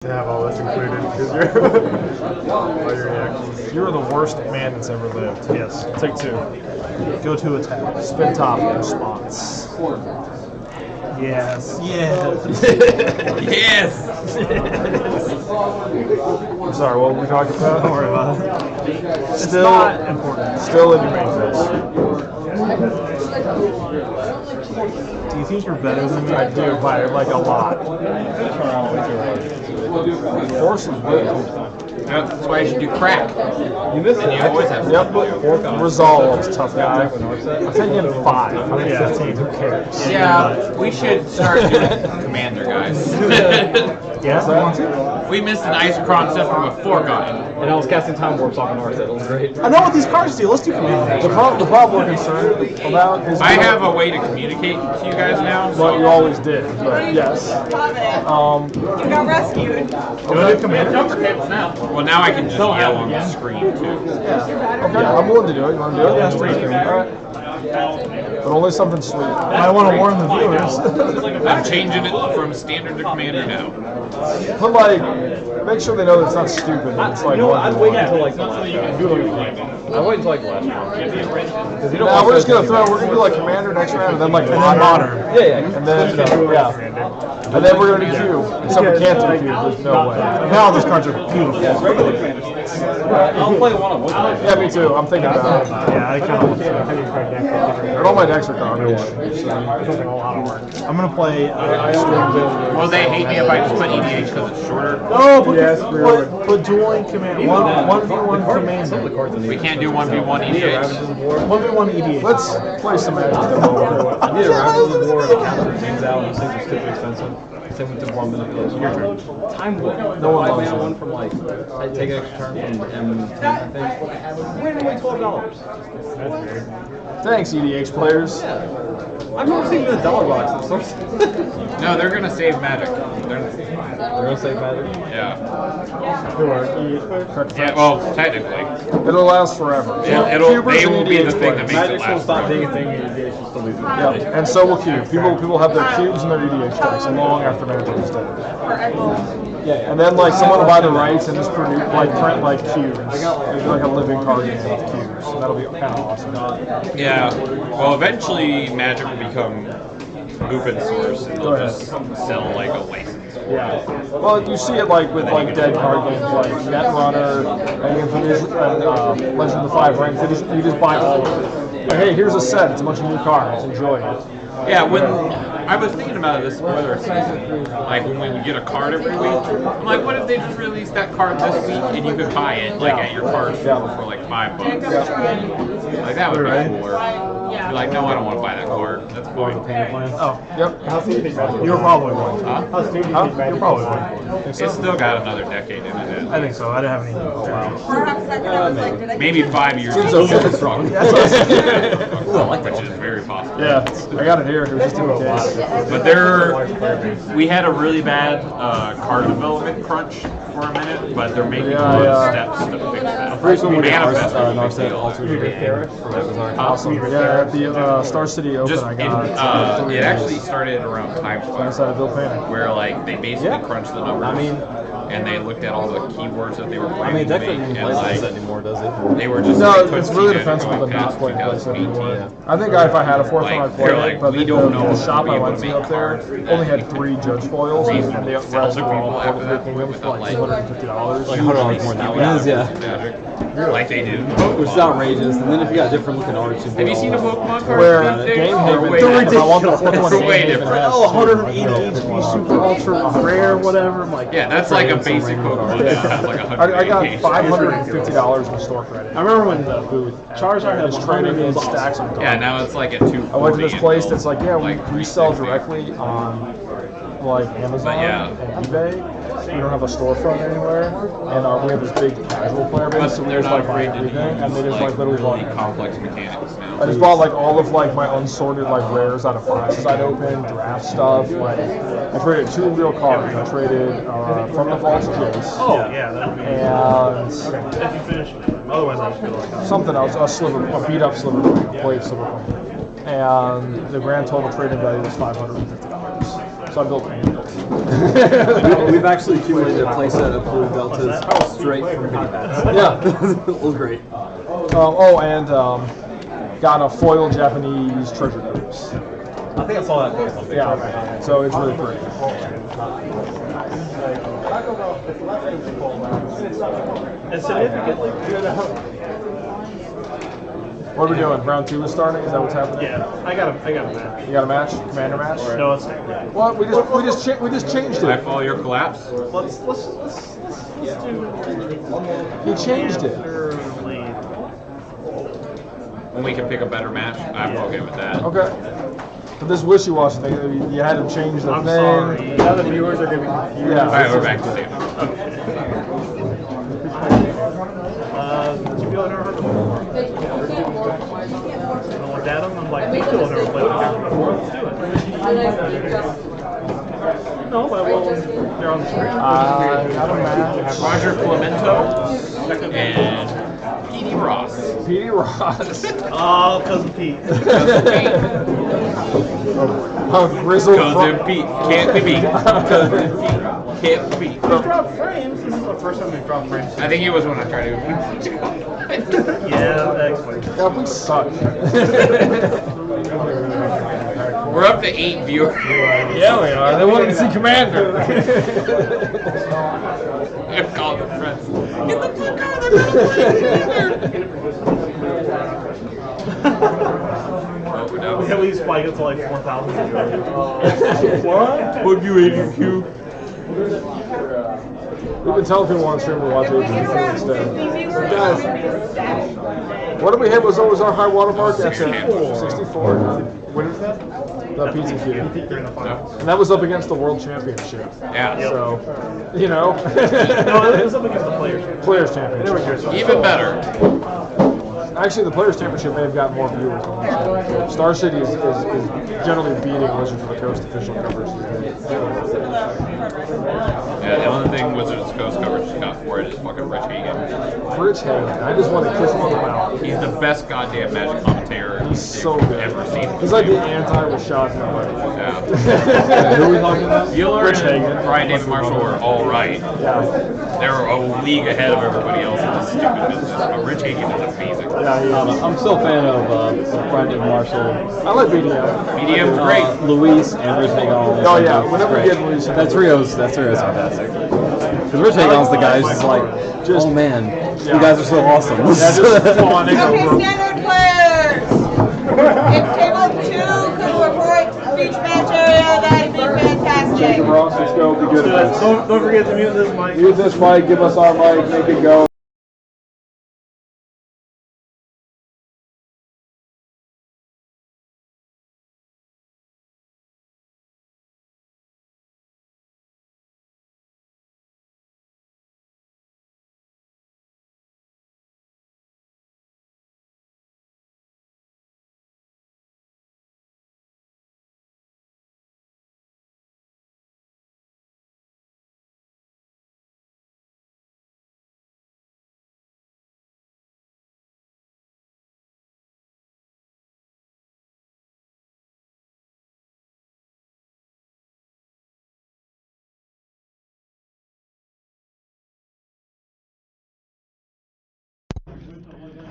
To have all this included because all your reactions. You're the worst man that's ever lived. Yes. Take two. Go to attack. Spin top response. Yes. Yes. Yes! I'm sorry, what were we talking about? Don't worry about it. Still, It's not important. Still in your main phase. Do you think you're better than me? I do, by like a lot. Force is good. That's why you should do crack. You missed it. You always have Yep. Resolve, tough guy. I'm taking 5. I'm taking 15. Who cares? Yeah, we should start doing Commander, guys. Yeah. We missed an ice concept from a fork on it. And I was casting Time Warps off an Arset. It was great. I know what these cards do. Let's do command. The problem we're concerned about is I have a way to communicate to you guys now. what you always did, but yes. You got rescued. Okay, command. Well, now I can just yell on the screen, too. Yeah. Okay, I'm willing to do it. You want to do it? Yeah, please. All right. But only something sweet. I want to warn the viewers. I'm changing it from standard to Commander now. But like, make sure they know that it's not stupid. That it's like. You know what? I'd wait until like the last round. I'd wait until like the last round. Because you don't Now want we're just gonna to throw. We're gonna do like commander next round, and then like modern. Yeah. and then yeah, and then we're gonna do cube. Except we can't do cube. There's no way. Now those cards are beautiful. Yeah, regular Commander. I'll play one on one. Yeah, me too. I'm thinking about it. Yeah, I kind of want to. And all my decks are garbage. I'm going to play Will they hate me if I just put EDH because it's shorter? No, put dueling command. 1v1 command. We can't do 1v1 EDH. 1v1 EDH. Let's play some matches. I need a Ravens of War and a counter. Names out. Those things are stupid expensive. Same with the War Manipulation. Your turn. Time Warp. No one 5 loves mana it. one from like, I take an extra turn from M10, I think. Wait, only $12. Thanks, EDH players. Yeah. I've never seen the dollar box. No, they're going to save magic. They're gonna save magic. Yeah. Correct. Yeah, well, technically. It'll last forever. They will be the thing that makes it Magic will last stop being a forever. thing. EDH will still be there. Yeah, and so will cube. People have their cubes and their EDH decks long after Magic is dead. Yeah. And then like someone will buy the rights and just print like cubes. It'll be like a living card game with cubes. So that'll be kind of awesome. Yeah. Well, eventually Magic will become open source and they'll just sell like a license. Yeah. Well, you see it like with like dead card games like Netrunner and Legend of the Five Rings. You just buy all of it. Like, hey, here's a set. It's a bunch of new cards. Enjoy it. Yeah, when I was thinking about this weather season, like when you get a card every week, I'm like, what if they just released that card this week and you could buy it like at your card store for like $5? Like that would be cooler. You're like, no, I don't want to buy that card. That's fine. Oh, yep. You're probably one. Huh? You're probably one. It's still got another decade in it. I think so. I didn't have any. Wow. Maybe 5 years. Seems okay. Which is very possible. Yeah, I got it here. It was just in case. But we had a really bad card development crunch for a minute, but they're making good steps to fix that. Pretty soon we're gonna Manifest will be a big Narset deal. altered Awesome. Yeah, at the Star City Open, Just I got it actually started around time inside of Bill Panic. where like they basically crunched the numbers. I mean, and they looked at all the keywords that they were I mean, planning that to couldn't make, play and like like anymore, does it? they were just No, like, it's couldn't really see that defensible going to not past play place 2018. anymore. I think if I had a fourth one, I'd play they're it, like, but we the don't know the shop if I we'll went be to able up to there make cards only had that 3 judge foils, and the rest sell were to all people after quarter that game point for like without, like, $250. Like $100 more than that one is, yeah. Magic. Like they do. Which is outrageous. And then if you got different looking arts, Have you seen a Pokemon card? Where these days? Game They're Haven, way if I different. want the fourth one, They're Game way Haven different. has 180 HP, super ultra rare, whatever. I'm like, Yeah, that's like a basic Pokemon that has like 100 I got HP. $550 in store credit. I remember when the booth Charizard had Just traded in stacks of gold. Yeah, now it's like at 240. I went to this place that's like, yeah, we like resell 360. directly on like Amazon yeah. and eBay. We don't have a storefront anywhere, and we have this big casual player base, But so we they're just not like buy afraid to everything, use and they just like literally really bought complex mechanics now. I just bought like all of like my unsorted like rares out of boxes I'd opened, draft stuff. Like I traded 2 real cards. I traded from the Vault's Jace. oh yeah, that would be. And If you finish, otherwise I just feel like. something else, a beat up sliver coin, a blade sliver coin. And the grand total trading value was $550. So I built We've actually accumulated a playset of blue deltas straight from mini bats. Yeah. It was great. And got a foil Japanese treasure cruise. I think I saw that on Facebook. Yeah, so it's really pretty. And significantly. What are we doing? Round 2 is starting? Is that what's happening? Yeah, I got a match. You got a match? Commander match? No, it's What? We just changed I it. follow your collapse. let's do. He changed it. When we can pick a better match, I'm okay with that. Okay. But this wishy-washy thing, you had to change the I'm thing. sorry. Now the viewers are going to be confused. Yeah. All right, we're back to Dave. Two people I've never heard of before. I looked at them, I'm like, these people have never played with them before. Let's do it. No, but well, they're on the screen. Got a match. Roger Clemento and Petey Ross. Petey Ross. Oh, Cousin Pete. Grizzled. Cousin Pete can't be beat. Cousin Pete can't be beat. They dropped frames. This is the first time they've dropped frames. I think he was when I tried to. Yeah, excellent. God, we suck. We're up to 8 viewers. Yeah, we are. They wanted to see Commander. They're calling their friends. Get the fuck out of there! Oh, we're done. Can we spike it to like 4,000? What? Fuck you, ADQ. We've been telling people on stream to watch it instead. Guys, what did we hit? Was always our high water mark? That's 64. What is that? The PTQ. And that was up against the World Championship. Yeah. So, you know. No, it was up against the players. Players Championship. Even better. Actually, the Players Championship may have got more viewers than the Championship. Star City is generally beating Wizards of the Coast official coverage. Yeah, the only thing Wizards of the Coast coverage got for it is fucking Rich Hagan. Rich Hagan. I just want to kiss him on the mouth. He's the best goddamn Magic commentator He's so good. ever seen. He's like the anti-Rashad. Yeah. Who are we talking about? Bueller Rich and Hagan. Brian David Marshall were all right. Yeah. They're a league ahead of everybody else in this stupid business. But Rich Hagan is amazing. Yeah, he is. I'm still a fan of Brian David Marshall. I like BDM. BDM's great. Luis and Rich Hagan. Oh yeah, whenever we get Luis. That trio's fantastic. Because Rich Hagan's the guy who's just like, oh man, you guys are so awesome. Yeah, just fawning Okay, over. standard players. If table 2 could report speech match area, that'd be fantastic. Ross, let's go. Be good at this. Don't forget to mute this mic. Use this mic. Give us our mic. Make it go.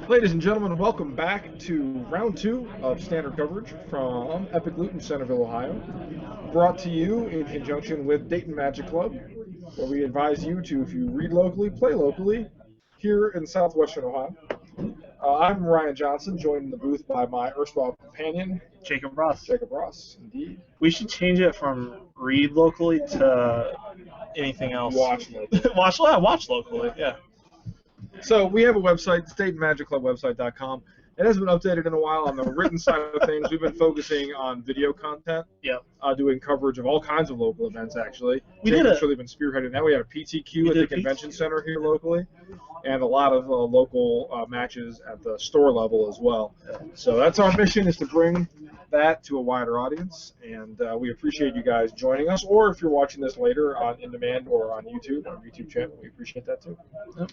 Ladies and gentlemen, welcome back to round 2 of standard coverage from Epic Loot in Centerville, Ohio. Brought to you in conjunction with Dayton Magic Club, where we advise you to, if you read locally, play locally, here in southwestern Ohio. I'm Ryan Johnson, joined in the booth by my erstwhile companion, Jacob Ross. Jacob Ross. Indeed. We should change it from read locally to anything else. Watch locally. watch locally, yeah. So we have a website, StateMagicClubWebsite.com. It hasn't been updated in a while on the written side of things. We've been focusing on video content, Yep. Doing coverage of all kinds of local events, actually. We did Jacob's it. really been spearheading that. We had a PTQ at the did convention center here locally, and a lot of local matches at the store level as well. So that's our mission, is to bring that to a wider audience, and we appreciate you guys joining us. Or if you're watching this later on in demand or on YouTube, our YouTube channel, we appreciate that too. Yep.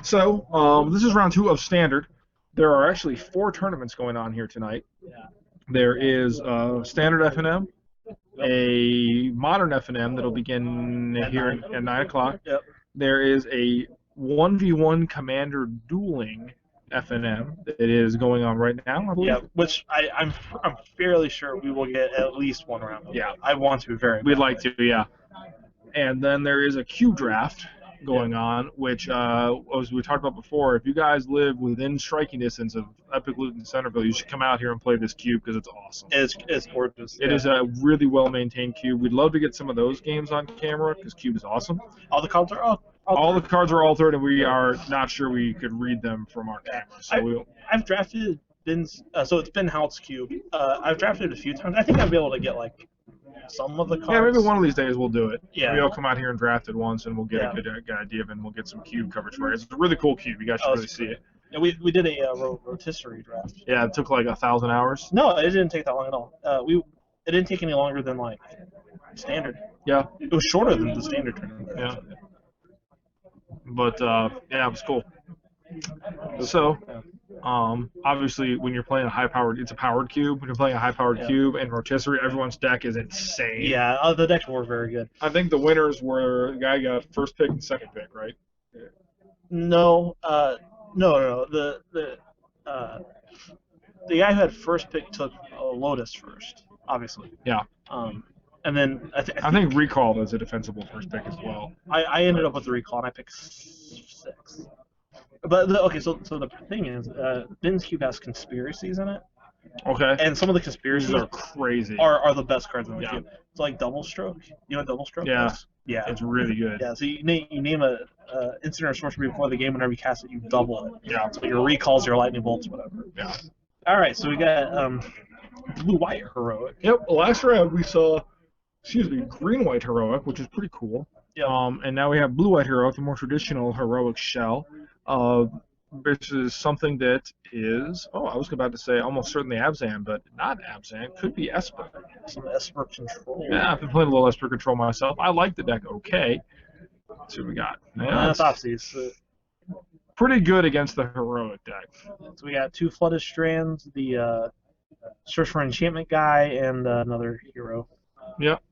So this is round 2 of standard. There are actually 4 tournaments going on here tonight. There is standard FNM, a modern FNM that'll begin here at 9 o'clock. Yep. There is a 1v1 commander dueling FNM that is going on right now, I believe. Yeah, which I'm fairly sure we will get at least one round. Yeah. I want to very. We'd like to, yeah. And then there is a cube draft going on, which, as we talked about before, if you guys live within striking distance of Epic Loot in Centerville, you should come out here and play this cube because it's awesome. It's gorgeous. It is a really well-maintained cube. We'd love to get some of those games on camera because cube is awesome. All the cards are All the cards are altered, and we are not sure we could read them from our camera. So I've drafted Ben's, so it's Ben Hout's cube. I've drafted it a few times. I think I'll be able to get like some of the cards. yeah, maybe one of these days we'll do it. Yeah. Maybe I'll come out here and draft it once, and we'll get a good idea of it, and we'll get some cube coverage for it. It's a really cool cube. You guys should really see it. Yeah, we did a rotisserie draft. Yeah, it took like 1,000 hours. No, it didn't take that long at all. It didn't take any longer than like standard. Yeah. It was shorter than the standard tournament. Yeah. But yeah, it was cool. So, obviously, when you're playing it's a powered cube. When you're playing a high-powered cube and rotisserie, everyone's deck is insane. Yeah, the decks were very good. I think the winners were the guy got first pick and second pick, right? No. The guy who had first pick took Lotus first, obviously. Yeah. And then I think Recall is a defensible first pick as well. I ended up with the Recall, and I picked 6. But so the thing is, Ben's cube has conspiracies in it. Okay. And some of the conspiracies are crazy. Are the best cards in the cube. It's like Double Stroke. You know what Double Stroke is? Yeah. It's really good. Yeah. So you name a instant or sorcery before the game. Whenever you cast it, you double it. Yeah. So your recalls, your lightning bolts, whatever. Yeah. All right. So we got blue-white heroic. Yep. Last round we saw, green-white heroic, which is pretty cool. Yep. And now we have blue-white heroic, the more traditional heroic shell. This is something that is, I was about to say almost certainly Abzan, but not Abzan. Could be Esper. Some Esper control. Yeah, I've been playing a little Esper control myself. I like the deck okay. Let's see what we got. That's pretty good against the heroic deck. So we got 2 flooded strands, the Search for Enchantment guy, and another hero. Yep.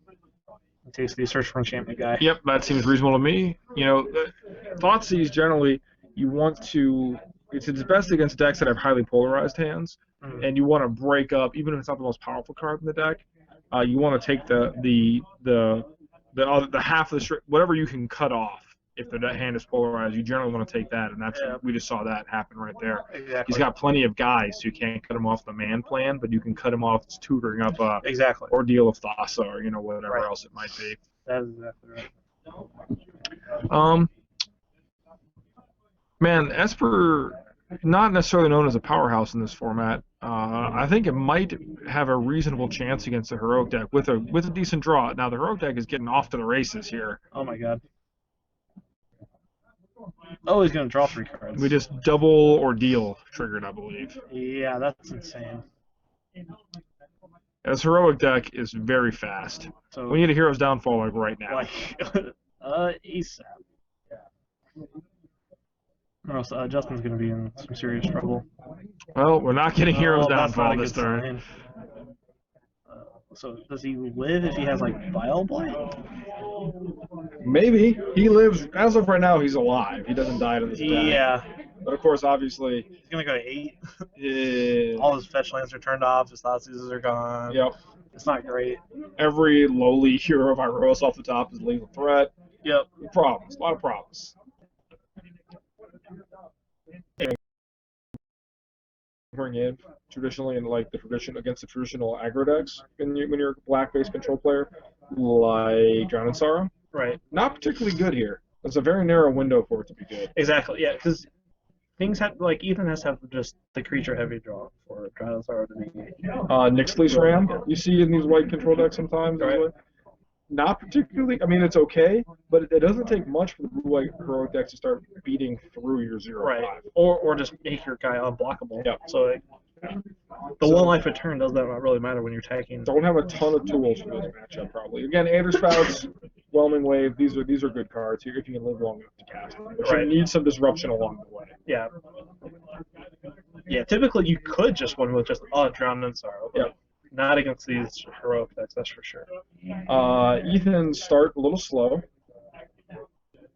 Tasty Search for Enchantment guy. Yep, that seems reasonable to me. Thoughtseize generally, you want to. It's best against decks that have highly polarized hands, and you want to break up, even if it's not the most powerful card in the deck. You want to take the half of the whatever you can cut off. If the hand is polarized, you generally want to take that, and that's we just saw that happen right there. Exactly. He's got plenty of guys, so you can't cut him off the man plan, but you can cut him off tutoring up Ordeal of Thassa or whatever else it might be. That is exactly right. Man, Esper, not necessarily known as a powerhouse in this format. I think it might have a reasonable chance against the heroic deck with a decent draw. Now the heroic deck is getting off to the races here. Oh my god. Oh, he's going to draw 3 cards. We just double Ordeal triggered, I believe. Yeah, that's insane. This heroic deck is very fast. So we need a Hero's Downfall right now. He's sad. Yeah. Or else Justin's going to be in some serious trouble. Well, we're not getting Hero's Downfall this turn. So does he live if he has Bile Blight? Maybe. He lives, as of right now, he's alive. He doesn't die to this deck. Yeah. But of course, obviously... He's going to go to 8. Yeah. All his fetch lands are turned off, his Thoughtseizes are gone. Yep. It's not great. Every lowly hero of Iroas off the top is a lethal threat. Yep. Problems. A lot of problems. Bring in traditionally in against the traditional aggro decks when you're a black-based control player, like Drown in Sorrow. Right. Not particularly good here. It's a very narrow window for it to be good. Exactly. Yeah, because things have Ethan has to have just the creature heavy draw for Drown in Sorrow to be. Nyxly's Ram you see in these white control decks sometimes. Right. Not particularly. I mean, it's okay, but it doesn't take much for the blue-white heroic decks to start beating through your 0/5. Right. Or just make your guy unblockable. Yep. So the 1 life a turn does not really matter when you're attacking. Don't have a ton of tools for this matchup, probably. Again, Anderspouts, Whelming Wave, these are good cards here if you can live long enough to cast them. But you need some disruption along the way. Yeah. Yeah, typically you could just win with just Drown in Sorrow. Yeah. Not against these heroic decks, that's for sure. Ethan's start a little slow.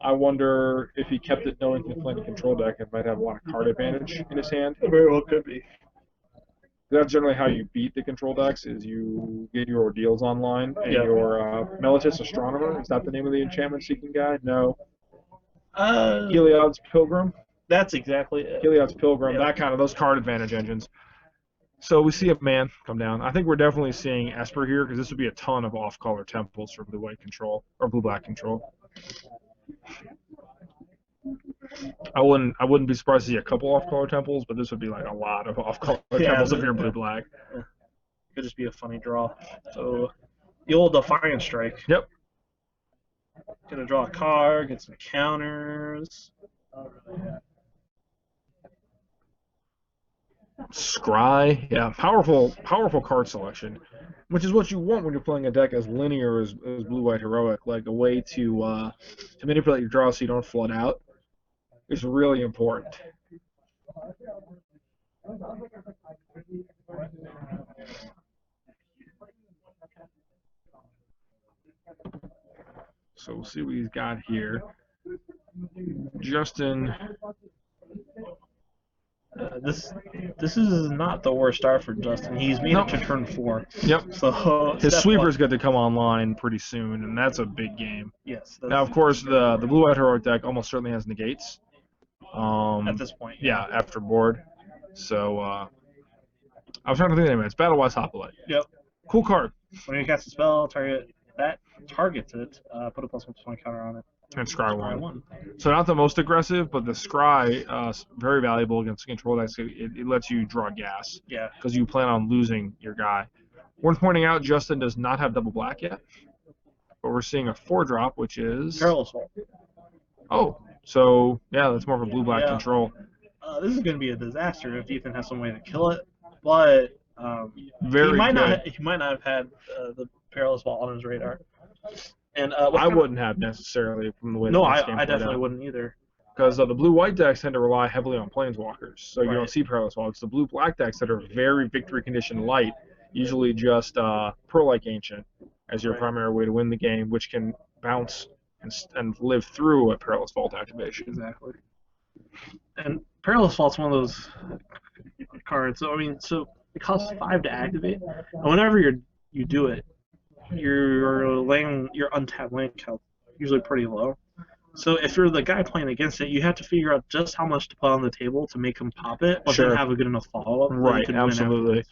I wonder if he kept it knowing he was playing a control deck and might have a lot of card advantage in his hand. It very well could be. That's generally how you beat the control decks, is you get your ordeals online and your Melitist Astronomer. Is that the name of the enchantment-seeking guy? No. Heliod's Pilgrim? That's exactly it. Heliod's Pilgrim, that kind of, those card advantage engines. So we see a man come down. I think we're definitely seeing Esper here, because this would be a ton of off-color temples for blue-white control, or blue-black control. I wouldn't be surprised to see a couple off-color temples, but this would be like a lot of off-color temples if you're blue-black. Could just be a funny draw. So the old Defiant Strike. Yep. Gonna draw a card, get some counters. Scry, yeah, powerful card selection, which is what you want when you're playing a deck as linear as blue-white heroic, like a way to manipulate your draw so you don't flood out. Is really important. So we'll see what he's got here. Justin. This is not the worst start for Justin. He's made it to turn 4. Yep. So his sweeper's got to come online pretty soon, and that's a big game. Yes. Now, of course, the blue-white heroic deck almost certainly has negates. At this point. Yeah, after board. So I was trying to think anyway. It's Battle-Wise Hoplite. Yep. Cool card. When you cast a spell, targets it. Put a +1/+1 counter on it. And Scry 1. So not the most aggressive, but the Scry very valuable against control decks. It lets you draw gas. Yeah. Because you plan on losing your guy. Worth pointing out, Justin does not have double black yet. But we're seeing a 4-drop, which is Perilous Vault. Oh. So, yeah, that's more of a blue-black control. This is going to be a disaster if Ethan has some way to kill it, but he might not have had the Perilous Vault on his radar. And I wouldn't have necessarily from the way. No, I definitely wouldn't either. Because the blue-white decks tend to rely heavily on planeswalkers, so you don't see Perilous Vault. It's the blue-black decks that are very victory condition light, usually just Pearl-like Ancient as your primary way to win the game, which can bounce and live through a Perilous Vault activation. Exactly. And Perilous Vault's one of those cards. So it costs 5 to activate, and whenever you do it, your untapped land count usually pretty low. So if you're the guy playing against it, you have to figure out just how much to put on the table to make him pop it, but then have a good enough follow-up. Right, absolutely.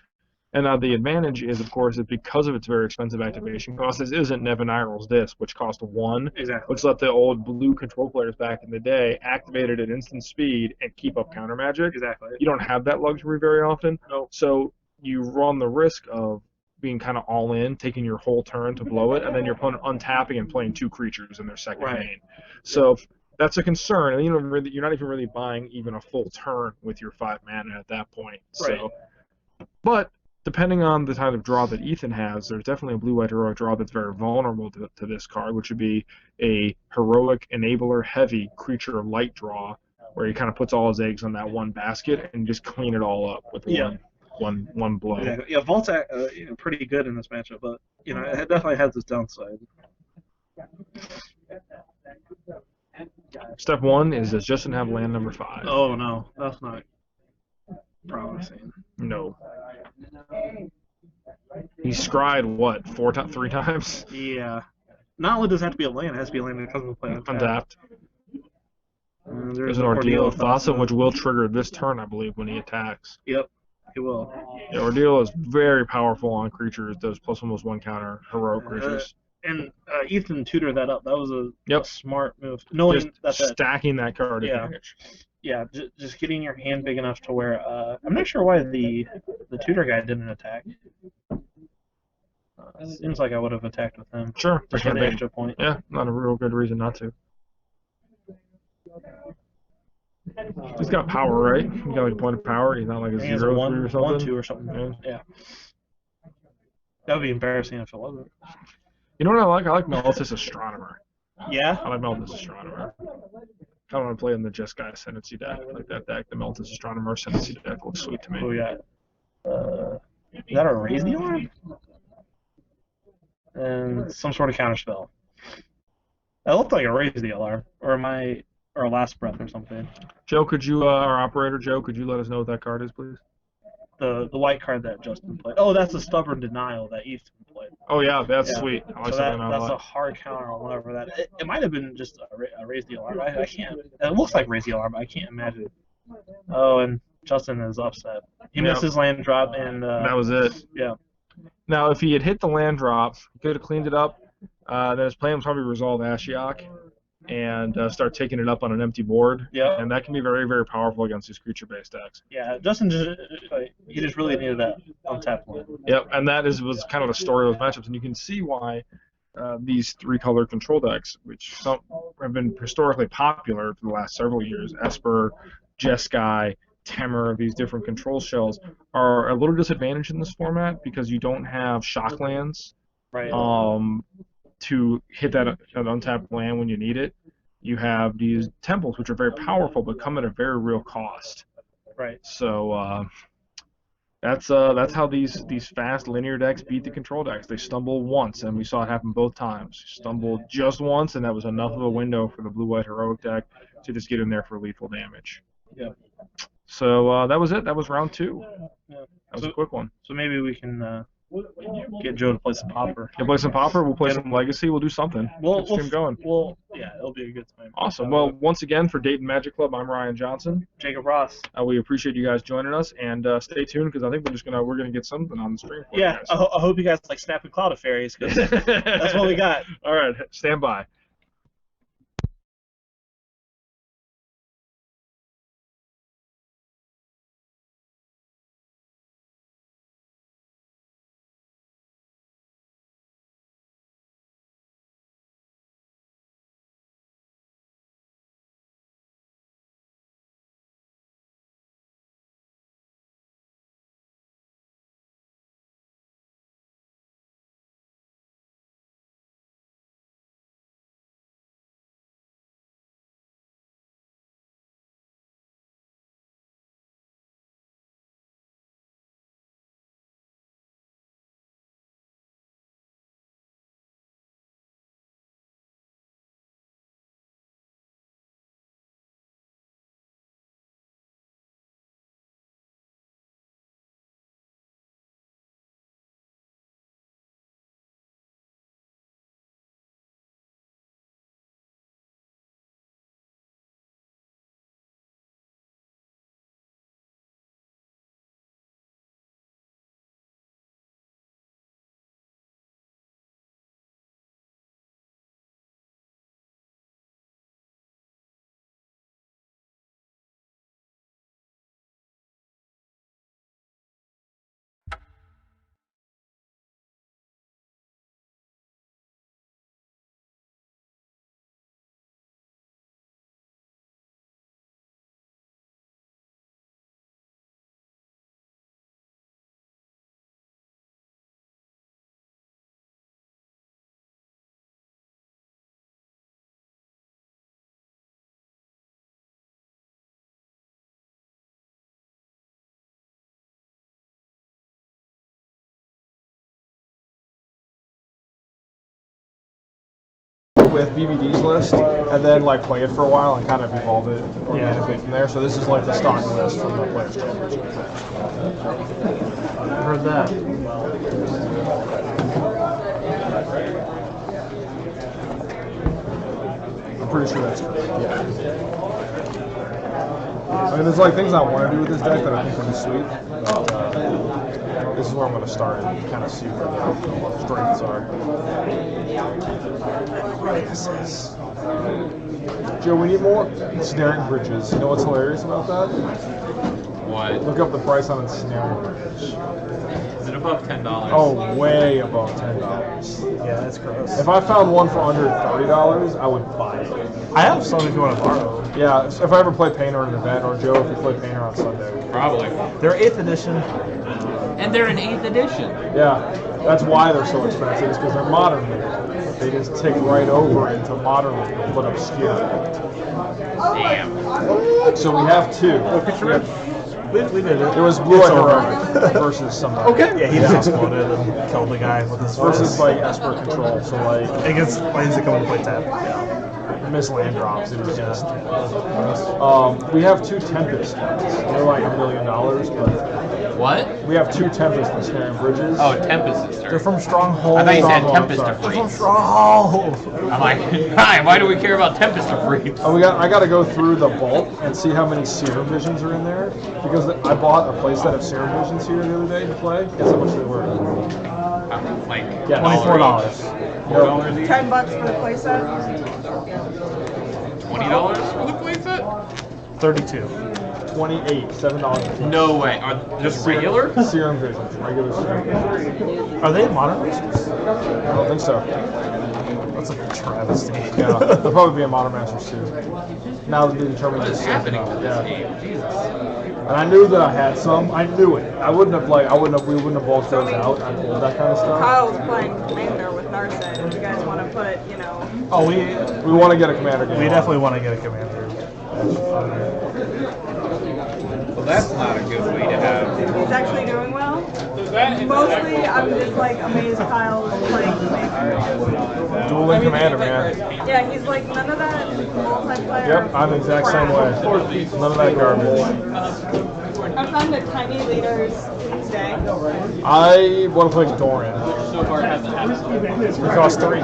And the advantage is, of course, that because of its very expensive activation cost, this isn't Nevin Irel's Disc, which cost 1, which let the old blue control players back in the day activate it at instant speed and keep up counter magic. Exactly. You don't have that luxury very often. Nope. So you run the risk of being kind of all in, taking your whole turn to blow it, and then your opponent untapping and playing 2 creatures in their second main. So that's a concern, and you're not even really buying even a full turn with your 5 mana at that point. So, but depending on the kind of draw that Ethan has, there's definitely a blue-white heroic draw that's very vulnerable to this card, which would be a heroic enabler heavy creature light draw, where he kind of puts all his eggs on that one basket and just clean it all up with one blow. Exactly. Yeah, Vault's pretty good in this matchup, but it definitely has its downside. Step 1 is, does Justin have land number 5? Oh no, that's not promising. No. He scryed what, 3 times? Yeah. Not only does it have to be a land, it has to be a land that doesn't play untapped. There's an Ordeal of Thassa, which will trigger this turn, I believe, when he attacks. Yep. It will. Yeah, Ordeal is very powerful on creatures. Does +1/+1 counter heroic creatures. And Ethan tutored that up. That was a smart move. Knowing just stacking that card advantage. Yeah, just getting your hand big enough to where I'm not sure why the tutor guy didn't attack. Seems like I would have attacked with him. Sure. Just for the extra point. Yeah, not a real good reason not to. He's got power, right? He's got like a point of power. He's not like a 0 or something. 1/2 or something. Yeah. That would be embarrassing if it wasn't. You know what I like? I like Melitist Astronomer. Yeah? I like Melitist Astronomer. I don't want to play in the Just Guy Ascendancy deck. Like that deck, the Melitist Astronomer Ascendancy deck looks sweet to me. Oh, yeah. Is that a Raise the Alarm? and some sort of counterspell. That looked like a raise the alarm, or a last breath or something. Joe, could you, our operator Joe, could you let us know what that card is, please? The white card that Justin played. Oh, that's a stubborn denial that Ethan played. Oh yeah, that's sweet. I like So something that's like a hard counter on whatever that. It might have been just a raise the alarm. I can't. It looks like raise the alarm, but I can't imagine. Oh, and Justin is upset. He missed his land drop, and that was it. Yeah. Now, if he had hit the land drop, he could have cleaned it up. Then his plan was probably resolve Ashiok and start taking it up on an empty board. Yeah. And that can be very, very powerful against these creature-based decks. Yeah, Justin he just really needed that untapped land. Yep, and that was kind of the story of those matchups, and you can see why these three-color control decks, which have been historically popular for the last several years, Esper, Jeskai, Temur, these different control shells, are a little disadvantaged in this format because you don't have shock lands. Right. To hit that untapped land when you need it. You have these temples, which are very powerful, but come at a very real cost. Right. So that's how these fast linear decks beat the control decks. They stumble once, and we saw it happen both times. Stumbled just once, and that was enough of a window for the blue-white heroic deck to just get in there for lethal damage. Yeah. So that was it. That was round 2. Yeah. That was a quick one. So maybe we can get Joe to play some Pauper. We'll play some Pauper. We'll play some Legacy. We'll do something. We'll stream going. Yeah, it'll be a good time. Awesome. Well, once again, for Dayton Magic Club, I'm Ryan Johnson. Jacob Ross. We appreciate you guys joining us, and stay tuned because I think we're gonna get something on the stream. For Yeah, you guys. I hope you guys like snapping cloud of fairies because that's what we got. All right, stand by. With BBD's list, and then like play it for a while and kind of evolve it organically from there. So this is like the stock list from the Players Championship. I heard that. I'm pretty sure that's correct. Yeah. I mean, there's like things I want to do with this deck that I think would be sweet. But, this is where I'm going to start and kind of see where the strengths are. Joe, we need more ensnaring bridges. You know what's hilarious about that? What? Look up the price on ensnaring bridges. Is it above $10? Oh, way above $10. Yeah, that's gross. If I found one for under $30, I would buy it. I have some if you want to borrow. Yeah, if I ever play Painter at an event, or Joe, if you play Painter on Sunday. Probably. They're 8th edition. And they're an 8th edition. Yeah, that's why they're so expensive, is because they're modern. They just tick right over into modern but obscure. Damn. So we have two. We did it. It was Blue It's Eye over. Heroic versus somebody. Okay. Yeah, he just exploded and killed the guy with his Versus fist. like Esper Control, so like Against lanes that come into play tap. miss land drops. It was just. We have 2 Tempest guns. They're like $1 million, but What? we have 2 Tempest and Snaring Bridges. Oh, Tempest is They're from Stronghold. I thought you said Stronghold, Tempest I'm to sorry. Freeze. From Stronghold. I'm like, hi, why do we care about Tempest to Freeze? Oh, I got to go through the vault and see how many Serum Visions are in there because I bought a playset of Serum Visions here the other day to play. Guess how much they were? Like Yeah, $24. $4 each? $10 for the playset. $20 for the playset? 32. 28, $7. No way. Are just regular? Serum Visions, regular Serum Visions. Are they modern versions? I don't think so. That's a travesty. Yeah, they'll probably be in Modern Masters too. Now that they determined What is this happening to this yeah. game? Jesus. And I knew that I had some. I knew it. We wouldn't have bulked those out. I pulled that kind of stuff. Kyle's playing Commander with Narset. If you guys want to put, you know. Oh, We want to get a commander game. we definitely want to get a commander. Well, that's not a good way to have. He's actually doing well. Mostly, I'm just like amazed Kyle's playing Commander. Dueling commander, man. Yeah, he's like none of that multiplayer. Yep, I'm the exact same way. None of that garbage. I found the tiny leaders Tuesday. I want to play Doran. So far, it hasn't happened. It costs 3.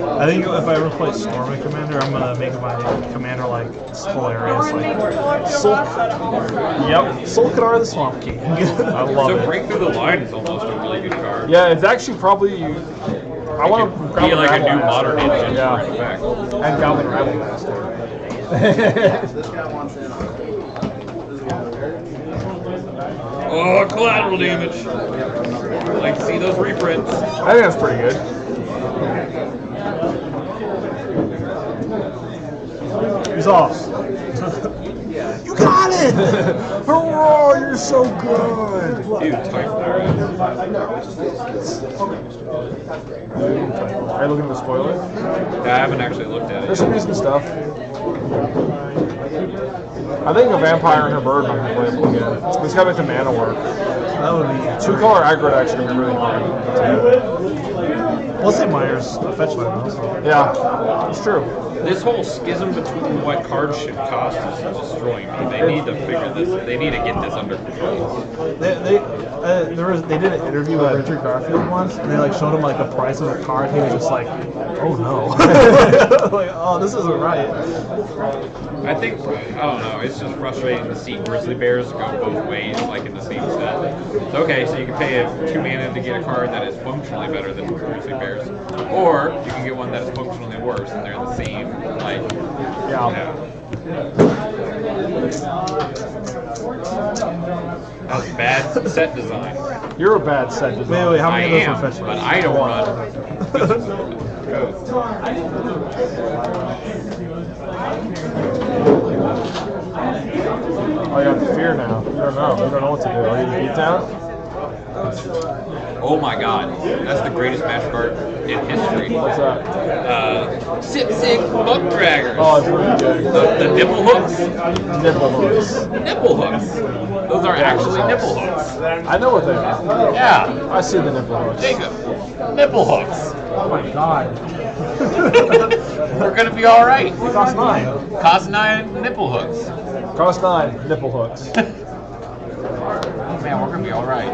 I think if I ever play Storm and Commander, I'm gonna make my commander like hilarious. Lauren makes Like, Fuller Soul- Ross out of almost Yep. Solkadar the Swamp King. I love So it. Break Through the Line is almost a really good card. Yeah, it's actually probably. I want to grab Be like a Rabble new Master. modern engine Yeah. for effect. And Goblin Rabble Master. Oh, collateral damage. I like to see those reprints. I think that's pretty good. He's off. You got it! Hurrah, you're so good! Dude, Typhoon. Are you looking at the spoiler? I haven't actually looked at There's it. some decent stuff. I think a vampire and her bird might be playable again. It's got to make the mana work. That would be 2-color aggro deck's gonna be really hard. Let's say Myers fetch land also. Yeah, it's true. This whole schism between what cards should cost is destroying me. They need to figure this. They need to get this under control. They did an interview with Richard Garfield once, and they like showed him like the price of a card. And he was just like, "Oh no!" Like, "Oh, this isn't right." I think I don't know. It's just frustrating to see Grizzly Bears go both ways, like in the same set. So, okay, so you can pay 2 mana to get a card that is functionally better than Grizzly Bears, or you can get one that is functionally worse, and they're the same. Like, Yeah. That's bad set design. You're a bad set design. Wait, how I many am, of those were fetch but lands? I don't run. Oh, you got the fear now. You don't know. You don't know what to do. Are you the beat down? Oh my god, that's the greatest match card in history. What's that? Sit Sick Buck Draggers. Oh, it's really good. The nipple hooks. Nipple hooks. Nipple hooks. Those are actually nipple hooks. I know what they are. Yeah, I see the nipple hooks. Jacob. Nipple hooks. Oh my god. We're gonna be all right. It costs 9. Cost 9 nipple hooks. Cost 9 nipple hooks. Man, we're gonna be all right.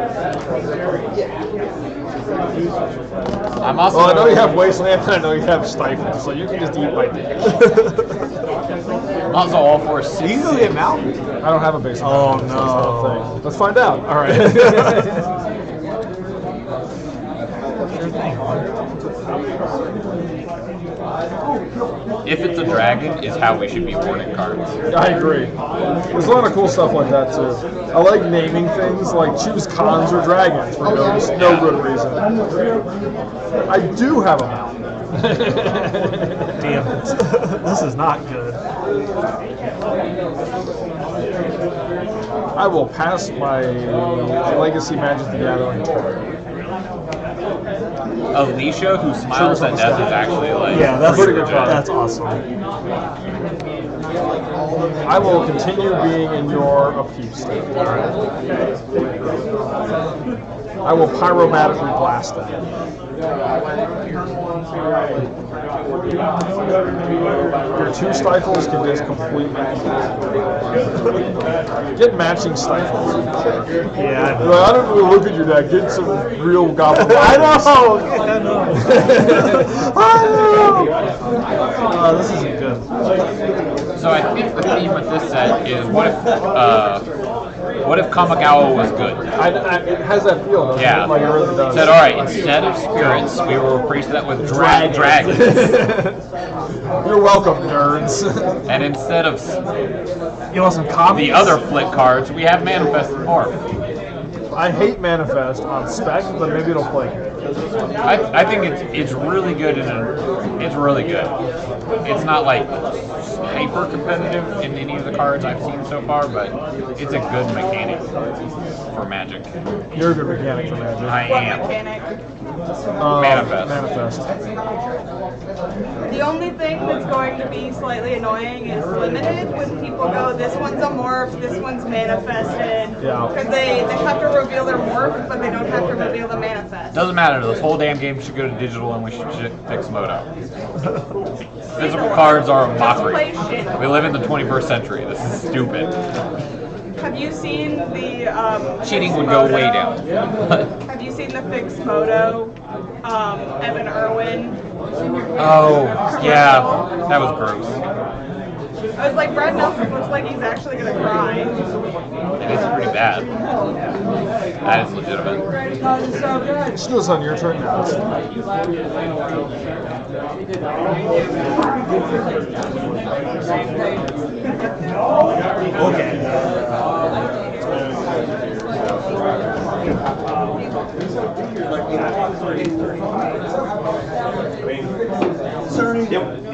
I'm also. Well, I know you have Wasteland and I know you have Stifle, so you can just eat my dick. I'm also all for You 6. can go get Mountain. I don't have a basement. Oh, so it's not a no. thing. Let's find out. All right. If it's a dragon, is how we should be warning cards. I agree. There's a lot of cool stuff like that too. I like naming things like choose cons or dragons for no good reason. I do have a mountain. Damn it. This is not good. I will pass my Legacy Magic the Gathering turn. Alicia, who smiles at death, is actually like Yeah, that's pretty legit. that's awesome. I will continue being in your upkeep state. I will pyromatically blast them. Your 2 stifles can just completely get matching stifles. Yeah. I don't really look at your deck. Get some real goblin. I know. Oh, this isn't good. So I think the theme with this set is what if Kamigawa was good? It has that feel, doesn't Yeah. it? Like it really does. Said, all right, instead of spirits, we will replace that with dragons. You're welcome, nerds. And instead of You want some copies? the other flick cards, we have Manifest Form. I hate Manifest on spec, but maybe it'll play good. I think it's really good it's really good. It's not like hyper competitive in any of the cards I've seen so far, but it's a good mechanic for Magic. You're a good mechanic for Magic. I What am. mechanic? Manifest. The only thing that's going to be slightly annoying is limited when people go, this one's a morph, this one's manifested. Yeah. Because they have to reveal their morph, but they don't have to reveal the manifest. Doesn't matter. This whole damn game should go to digital, and we should fix Moto. Physical cards are a mockery. Play shit. We live in the 21st century. This is stupid. Have you seen the Cheating Fixed would go Moto? way down. Have you seen the Fixed Moto, Evan Irwin? Oh, yeah, that was gross. I was like, Brad Nelson looks like he's actually gonna cry. It is pretty bad. That is legitimate. Snooze on your turn now.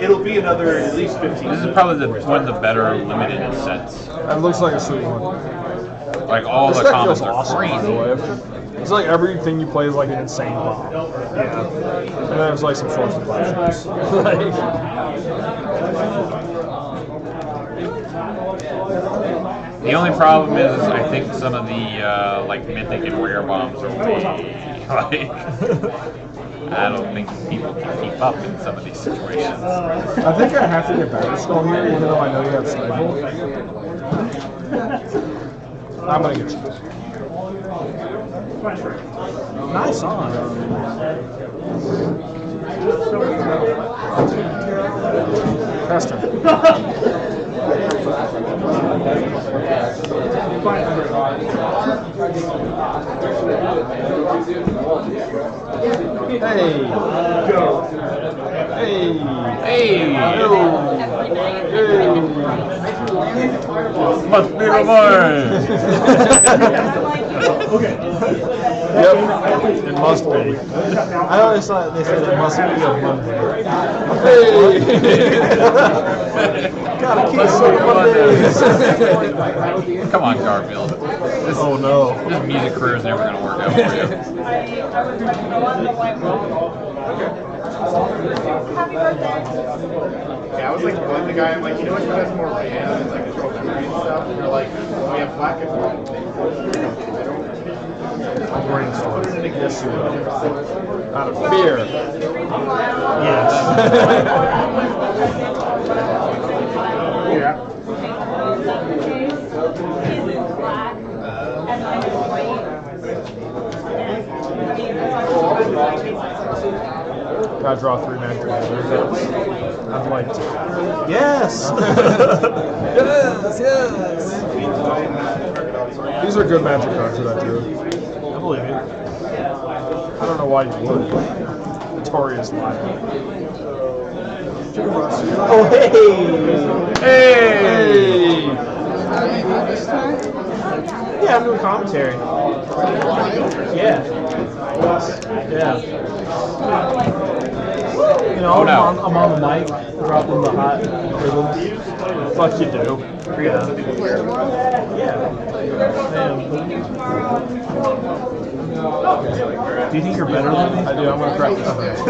It'll be another at least 15. This is probably one of the better limited sets. It looks like a sweet one. Like all This the deck commons feels are awesome, by the crazy. way. It's like everything you play is like an insane bomb. Yeah. And then there's like some sorts of flashes. The only problem is I think some of the like mythic and rare bombs are way like I don't think people can keep up in some of these situations. I think I have to get Battle Skull here, even though I know you have Stifle. I'm gonna get you. Nice on. Faster. Hey. Hey. Hey! Hey. Must be mine! Yep, it must be. I always thought they said it must be a Monday. Hey! Gotta keep Must some be Mondays. Come on, Garfield. Oh no. This music career is never going to work out for you. Happy birthday. Yeah, I was like telling the guy, I'm like, you know what has more RAM and like control memory and stuff? And they're like, we have black and white. I'm brainstorming. Yes, you will. Out of fear. Yes. Yeah. Gotta draw 3 mana together. I'd like to. Yes. yes. These are good magic cards for that dude. I believe you. I don't know why you would. Notorious liar. Oh hey. Hey! Yeah, I'm doing commentary. Yeah. Yeah. You know, Oh, no. I'm on the mic, dropping the hot rhythms. Fuck you do. Yeah. Yeah. They're both on PQ tomorrow. Do you think you're better than me? I do. I'm gonna correct this.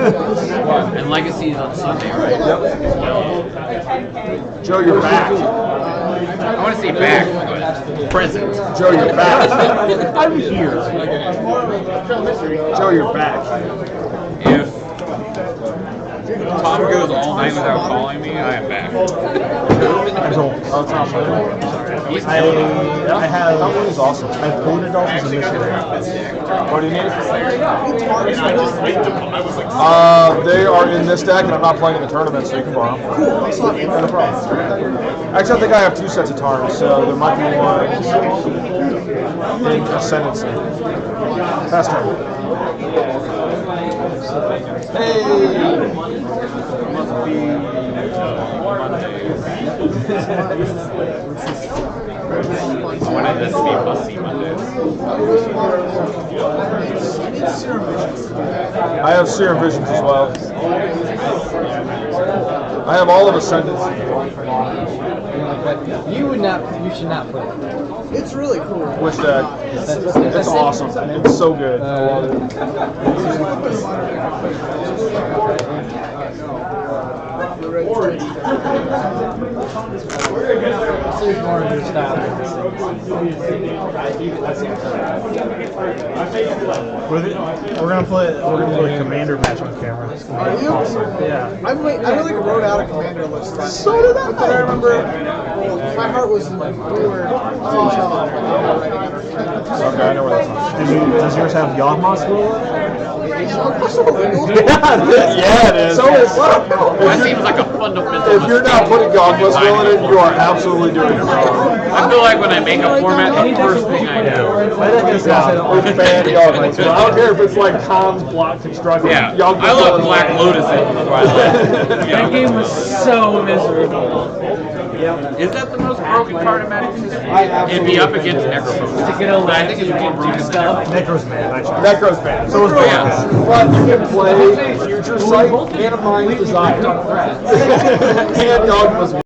And Legacy's on Sunday, right? Yep. Joe, you're back. I want to say back, but present. Joe, you're back. I'm here. Joe, you're back. If Tom goes all night without calling me, I am back. As always. Oh, Tom. He's I have. Tom is awesome. I have Polder Dolphins in Michigan. What do you need? They are in this deck, and I'm not playing in the tournament, so you can borrow them. Cool. That's not No problem. Actually, I think I have 2 sets of Tarns, so there might be one in Ascendancy. Pass turn. Hey! Must be I wanted this to be must-see Mondays. I have Serum Visions as well. I have all of Ascendancy. You should not play it. It's really cool. Which deck? It's awesome. It's so good. I love it. There's more of your style. We're gonna play Commander match on camera. It's gonna Are be you? awesome. Yeah. I really wrote out a commander list. So did I. But then I remember my heart was like we were Okay, I know where that's on. Does yours have Yawgmoth's rule? Yeah, it is. So is That seems like a fundamental If you're not putting Godless Will in it, you are absolutely doing it wrong. I feel like when I make a format, the first thing I do. My deck is Yeah, we ban Yawgmoth's Will. I don't care if it's like Tom's block constructed. Yeah, Yawgmoth's I Will love is Black like- Lotus in Twilight. That game was so miserable. Is that the most broken card in Magic history? It'd be up against Necrophones. To get a But I think it's more broken than stuff. Necro's man, actually. Necro's banned. So is Yeah. But you can play Future Sight and a Mind's Desire. And Yawgmoth's Will.